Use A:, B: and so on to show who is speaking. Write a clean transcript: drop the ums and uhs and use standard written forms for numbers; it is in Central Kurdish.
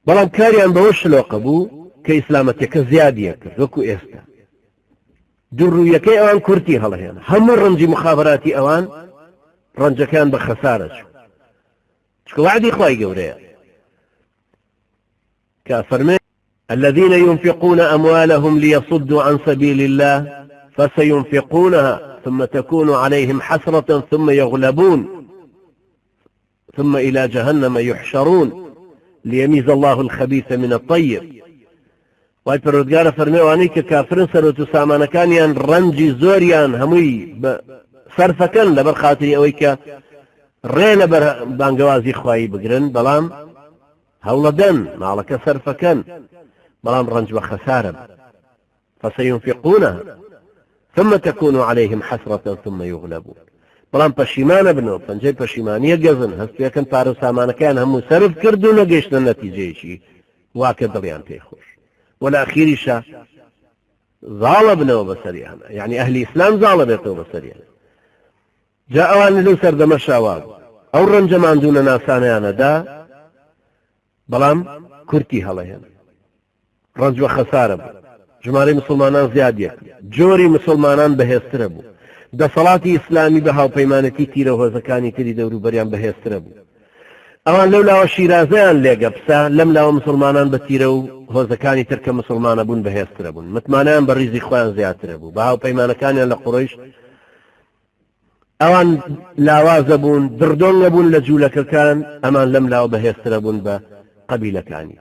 A: بەڵام کاریان بەوە شلۆقە بوو کە ئیسلامەتەکە زیادیە کرد وەکو ئێستا دوڕوویەکەی ئەوان کورتی هەڵەهێنا هەموو ڕەنجی مخابراتی ئەوان ڕەنجەکان بە خەسارە چوو چکە وعدی خوای گەورەیە کە فەرمێ الذين ينفقون أموالهم ليصدوا عن سبيل الله فسينفقونها ثم تكون عليهم حسرة ثم يغلبون ثم إلى جهنم يحشرون ليميز الله الخبيث من الطيب وای پەروەردگارە فەرمێوانەی کە کافرن سەرۆت و سامانەکانیان ڕەنجی زۆریان هەمووی سەرفەکەن لەبەر خاتری ئەوەی کە ڕێ لەبەر بانگەوازی خوایی بگرن بەڵام هەوڵەدەن ماڵەکە سەرفەکەن بەڵام ڕەنج بە خەسارە فسينفقونها ثم تكون عليهم حسرة ثم يغلبون بەڵام پەشیمانە بنەوە پەنجەی پەشیمانیە گەزن هەستوێکن پارە و سامانەکان هەموو سەرف کرد و نەگەیشتە نەتیجەیەکی واکە دڵیان پێی خۆش والآخیریشە زاڵە بنەوە بەسەریان یعنی ئەهلی ئیسلام زاڵە بێتەوە بەسەریان جا ئەوان لەو سەردەمە شاوار ئەو ڕەنجە ماندوونە ناسانەیانەدا بەڵام کورتی هەڵەهێن ڕەنج بە خەسارە بوو ژمارەی مسلمانان زیادیە جۆری مسلمانان بەهێزترە بوو دەسەڵاتی ئیسلامی بە هاوپەیمانەتی تیرە هۆزەکانی تری دەوروبەریان بەهێزترە بوو ئەوان لەو لاوە شیرازەیان لێگە پسە لەم لاوە مسلمانان بە تیرە و هۆزەکانی ترکە مسلمانە بوون بەهێزترە بوون متمانیان بە ڕیزی خۆیان زیاترە بوو بە هاوپەیمانەکانیان لە قوڕەیش ئەوان لاوازە بوون دڕدۆن نەبوون لە جوولەکەکان ئەمان لەم لاوە بەهێزترە بوون بە قەبیلەکانی